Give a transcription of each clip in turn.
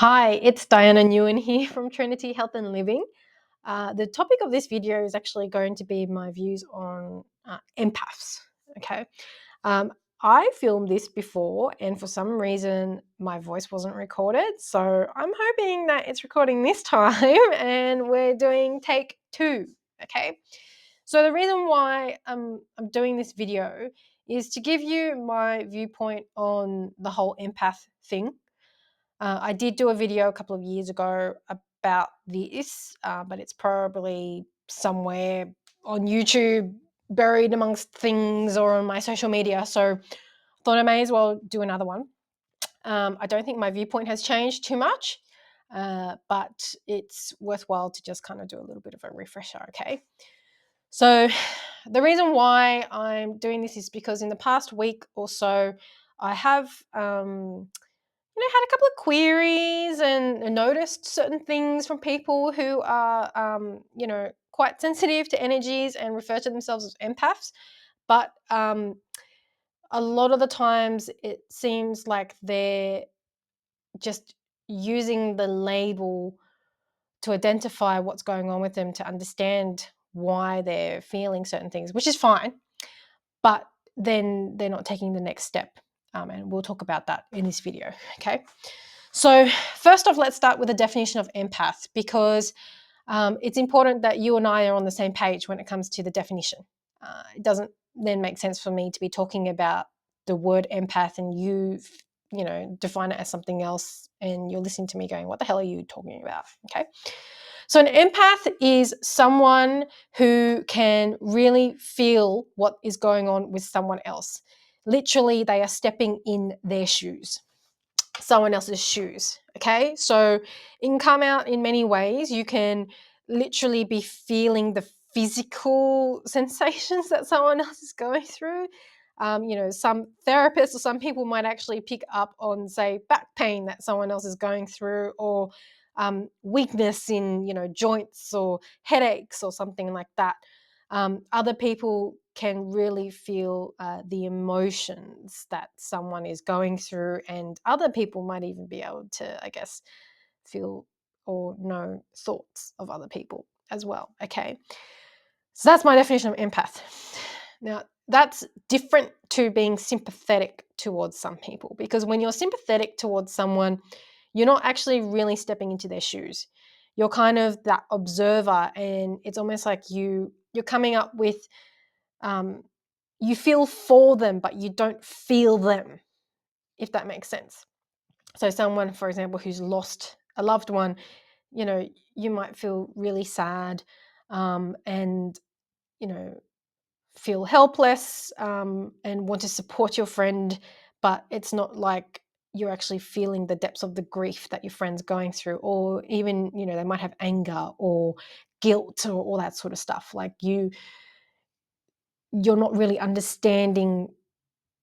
Hi, it's Diana Newen here from Trinity Health and Living. The topic of this video is actually going to be my views on empaths. Okay, um, I filmed this before, and for some reason my voice wasn't recorded, so I'm hoping that it's recording this time, and we're doing take two. Okay, so the reason why I'm doing this video is to give you my viewpoint on the whole empath thing. I did do a video a couple of years ago about this, but it's probably somewhere on YouTube, buried amongst things, or on my social media. So I thought I may as well do another one. I don't think my viewpoint has changed too much, but it's worthwhile to just kind of do a little bit of a refresher, okay? So the reason why I'm doing this is because in the past week or so, I have had a couple of queries and noticed certain things from people who are, quite sensitive to energies and refer to themselves as empaths. But a lot of the times it seems like they're just using the label to identify what's going on with them, to understand why they're feeling certain things, which is fine. But then they're not taking the next step. And we'll talk about that in this video, okay? So first off, let's start with the definition of empath, because it's important that you and I are on the same page when it comes to the definition. It doesn't then make sense for me to be talking about the word empath and you define it as something else, and you're listening to me going, what the hell are you talking about? Okay. So an empath is someone who can really feel what is going on with someone else. Literally, they are stepping in their shoes, someone else's shoes. Okay, so it can come out in many ways. You can literally be feeling the physical sensations that someone else is going through. Some therapists or some people might actually pick up on, say, back pain that someone else is going through, or weakness in joints or headaches or something like that. Other people can really feel the emotions that someone is going through, and other people might even be able to, I guess, feel or know thoughts of other people as well. Okay, so that's my definition of empath. Now, that's different to being sympathetic towards some people, because when you're sympathetic towards someone, you're not actually really stepping into their shoes. You're kind of that observer, and it's almost like you're coming up with, you feel for them, but you don't feel them, if that makes sense. So someone, for example, who's lost a loved one, you might feel really sad, and, feel helpless, and want to support your friend, but it's not like you're actually feeling the depths of the grief that your friend's going through, or even, they might have anger or guilt or all that sort of stuff. Like you're not really understanding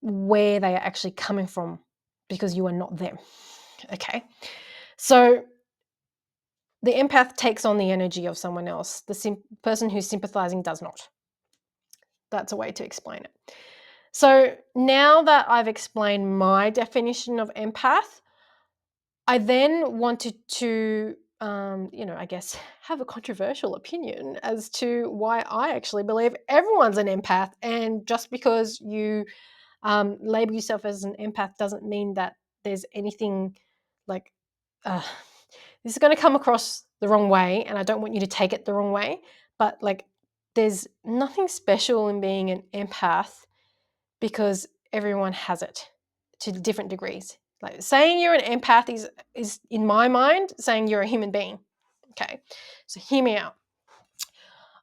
where they are actually coming from, because you are not them. Okay. So the empath takes on the energy of someone else. The person who's sympathizing does not. That's a way to explain it. So now that I've explained my definition of empath, I then wanted to, I guess, have a controversial opinion as to why I actually believe everyone's an empath. And just because you label yourself as an empath doesn't mean that there's anything like, this is going to come across the wrong way, and I don't want you to take it the wrong way, but like, there's nothing special in being an empath, because everyone has it to different degrees. Like, saying you're an empath is in my mind saying you're a human being. Okay, so hear me out.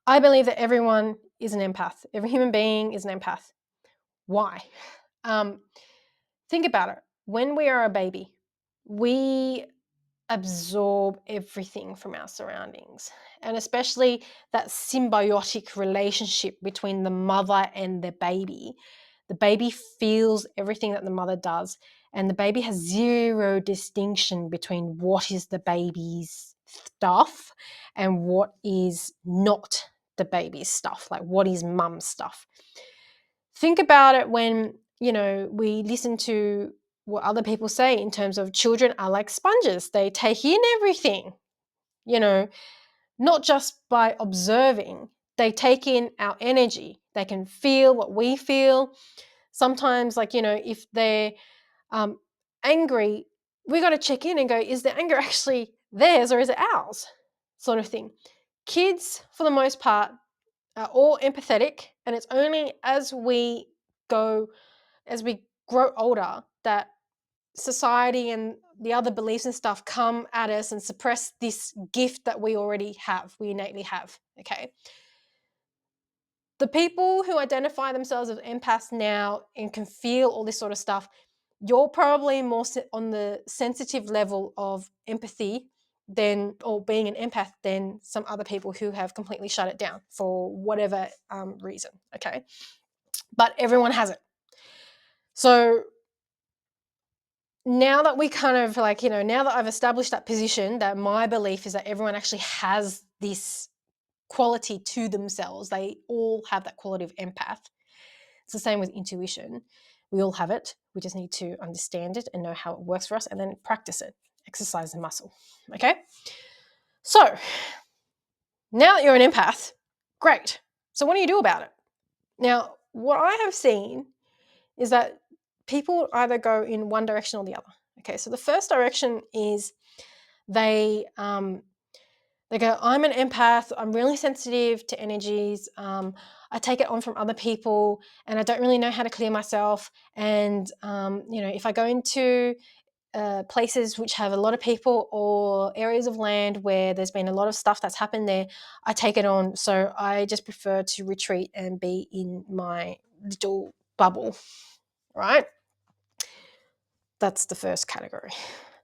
I believe that everyone is an empath. Every human being is an empath. Why? Think about it. When we are a baby, we absorb everything from our surroundings, and especially that symbiotic relationship between the mother and the baby. The baby feels everything that the mother does, and the baby has zero distinction between what is the baby's stuff and what is not the baby's stuff, like what is mum's stuff. Think about it when, we listen to what other people say in terms of children are like sponges. They take in everything, you know, not just by observing. They take in our energy. They can feel what we feel. Sometimes, like, if they're um, angry, we got to check in and go, is the anger actually theirs or is it ours? Sort of thing. Kids, for the most part, are all empathetic, and it's only as we grow older, that society and the other beliefs and stuff come at us and suppress this gift that we already have, we innately have. Okay. The people who identify themselves as empaths now and can feel all this sort of stuff, you're probably more on the sensitive level of empathy or being an empath than some other people who have completely shut it down for whatever reason. Okay. But everyone has it. So now that we kind of now that I've established that position, that my belief is that everyone actually has this quality to themselves, they all have that quality of empath. It's the same with intuition. We all have it. We just need to understand it and know how it works for us, and then practice it, exercise the muscle. Okay? So now that you're an empath, great. So what do you do about it? Now, what I have seen is that people either go in one direction or the other. Okay, so the first direction is they go, I'm an empath, I'm really sensitive to energies, I take it on from other people, and I don't really know how to clear myself. And if I go into places which have a lot of people or areas of land where there's been a lot of stuff that's happened there, I take it on. So I just prefer to retreat and be in my little bubble, right? That's the first category.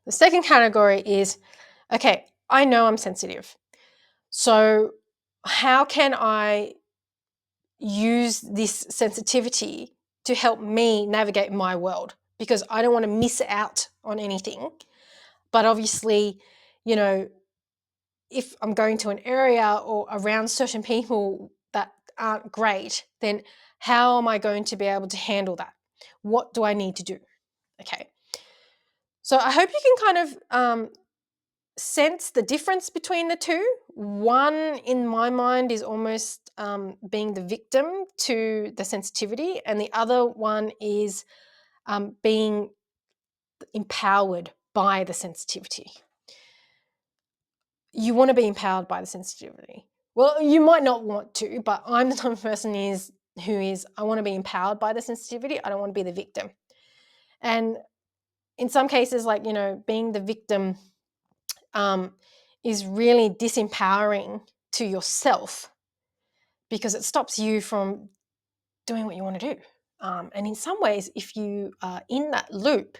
The second category is, okay, I know I'm sensitive. So how can I use this sensitivity to help me navigate my world? Because I don't want to miss out on anything. But obviously, if I'm going to an area or around certain people that aren't great, then how am I going to be able to handle that? What do I need to do? Okay. So I hope you can kind of sense the difference between the two. One, in my mind, is almost being the victim to the sensitivity, and the other one is being empowered by the sensitivity. You want to be empowered by the sensitivity. Well, you might not want to, but I'm the type of person I want to be empowered by the sensitivity. I don't want to be the victim. And in some cases, being the victim is really disempowering to yourself, because it stops you from doing what you want to do. And in some ways, if you are in that loop,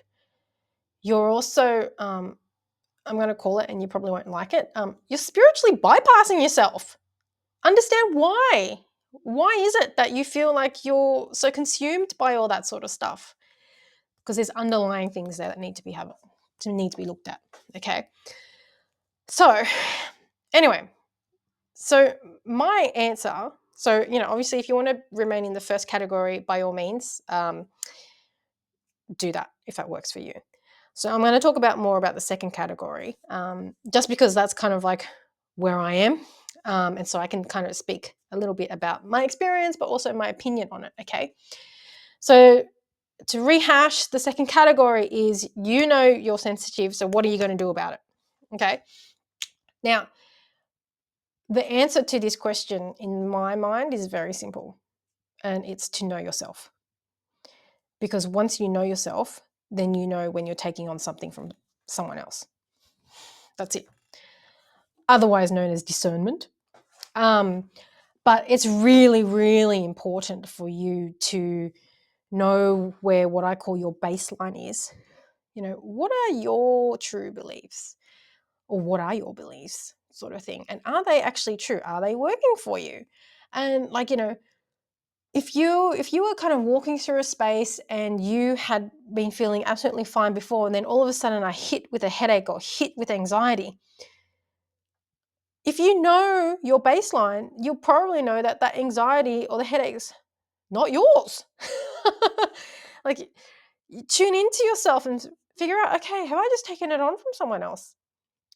you're also, I'm going to call it, and you probably won't like it, you're spiritually bypassing yourself. Understand why. Why is it that you feel like you're so consumed by all that sort of stuff? Because there's underlying things there that need to be looked at. Okay. So anyway, so my answer, obviously, if you want to remain in the first category, by all means, do that if that works for you. So I'm going to talk more about the second category, just because that's kind of like where I am. And so I can kind of speak a little bit about my experience, but also my opinion on it. Okay. So to rehash, the second category is, you're sensitive. So what are you going to do about it? Okay. Now, the answer to this question in my mind is very simple, and it's to know yourself. Because once you know yourself, then you know when you're taking on something from someone else. That's it. Otherwise known as discernment. But it's really, really important for you to know where what I call your baseline is. What are your true beliefs? Or what are your beliefs, sort of thing? And are they actually true? Are they working for you? And if you were kind of walking through a space and you had been feeling absolutely fine before, and then all of a sudden I hit with a headache or hit with anxiety, if you know your baseline, you'll probably know that anxiety or the headache's not yours. You tune into yourself and figure out, okay, have I just taken it on from someone else?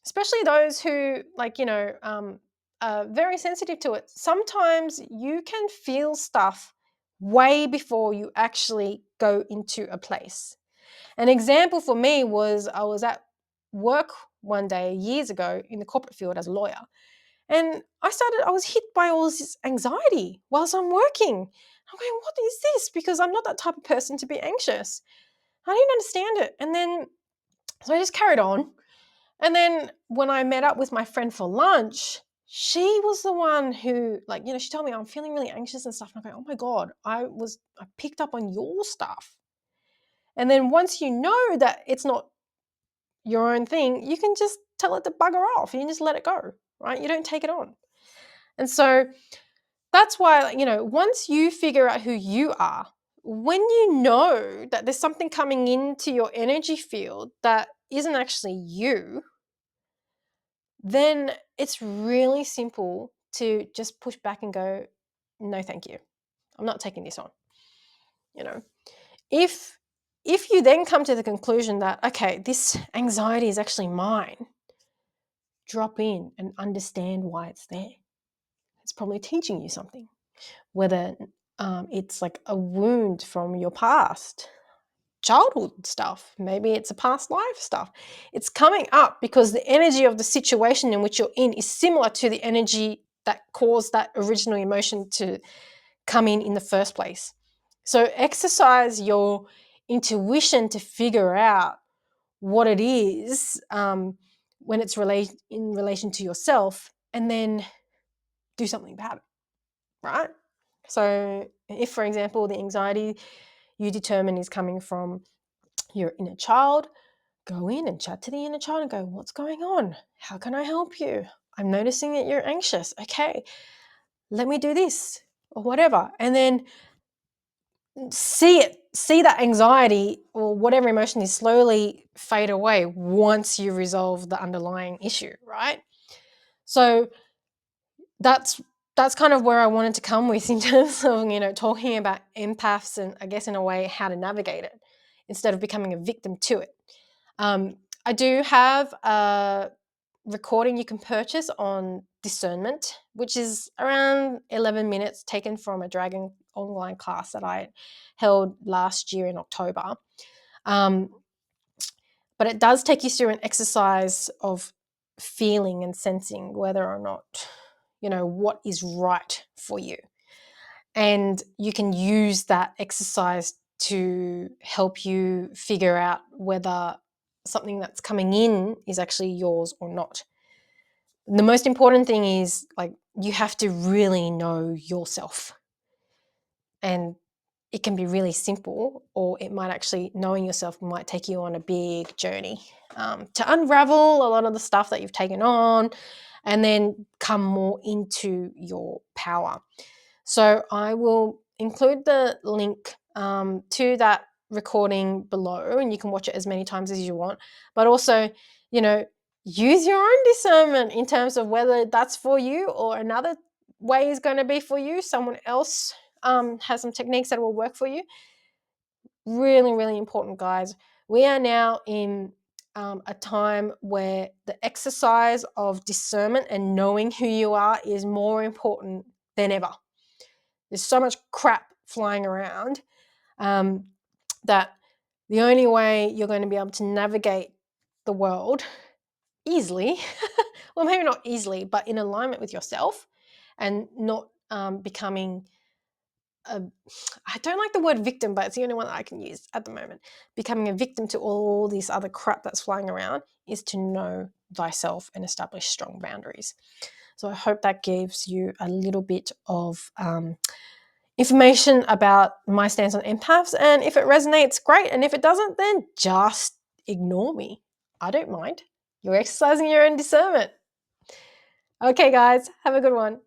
Especially those who, like, are very sensitive to it. Sometimes you can feel stuff way before you actually go into a place. An example for me was I was at work one day years ago in the corporate field as a lawyer. And I was hit by all this anxiety whilst I'm working. I'm going, what is this? Because I'm not that type of person to be anxious. I didn't understand it. And then, so I just carried on. And then when I met up with my friend for lunch, she was the one who, she told me I'm feeling really anxious and stuff. And I go, oh my God, I picked up on your stuff. And then once you know that it's not your own thing, you can just tell it to bugger off. You can just let it go, right? You don't take it on. And so that's why, once you figure out who you are, when you know that there's something coming into your energy field that isn't actually you, then it's really simple to just push back and go, no, thank you. I'm not taking this on. If you then come to the conclusion that, okay, this anxiety is actually mine, drop in and understand why it's there. It's probably teaching you something, whether it's like a wound from your past, childhood stuff, maybe it's a past life stuff. It's coming up because the energy of the situation in which you're in is similar to the energy that caused that original emotion to come in the first place. So exercise your intuition to figure out what it is when it's in relation to yourself, and then do something about it, right? So if, for example, the anxiety you determine is coming from your inner child, go in and chat to the inner child and go, what's going on? How can I help you? I'm noticing that you're anxious. Okay, let me do this or whatever. And then see that anxiety or whatever emotion is slowly fade away once you resolve the underlying issue, right? So that's kind of where I wanted to come with in terms of, talking about empaths and, I guess, in a way, how to navigate it instead of becoming a victim to it. I do have a recording you can purchase on discernment, which is around 11 minutes taken from a Dragon online class that I held last year in October. But it does take you through an exercise of feeling and sensing whether or not, what is right for you. And you can use that exercise to help you figure out whether something that's coming in is actually yours or not. The most important thing is, you have to really know yourself. And it can be really simple, or it might actually, knowing yourself might take you on a big journey to unravel a lot of the stuff that you've taken on and then come more into your power. So I will include the link to that recording below, and you can watch it as many times as you want. But also, use your own discernment in terms of whether that's for you or another way is going to be for you. Someone else has some techniques that will work for you. Really, really important, guys. We are now in a time where the exercise of discernment and knowing who you are is more important than ever. There's so much crap flying around that the only way you're going to be able to navigate the world easily, well, maybe not easily, but in alignment with yourself and not becoming I don't like the word victim, but it's the only one that I can use at the moment. Becoming a victim to all this other crap that's flying around is to know thyself and establish strong boundaries. So I hope that gives you a little bit of information about my stance on empaths. And if it resonates, great. And if it doesn't, then just ignore me. I don't mind. You're exercising your own discernment. Okay, guys, have a good one.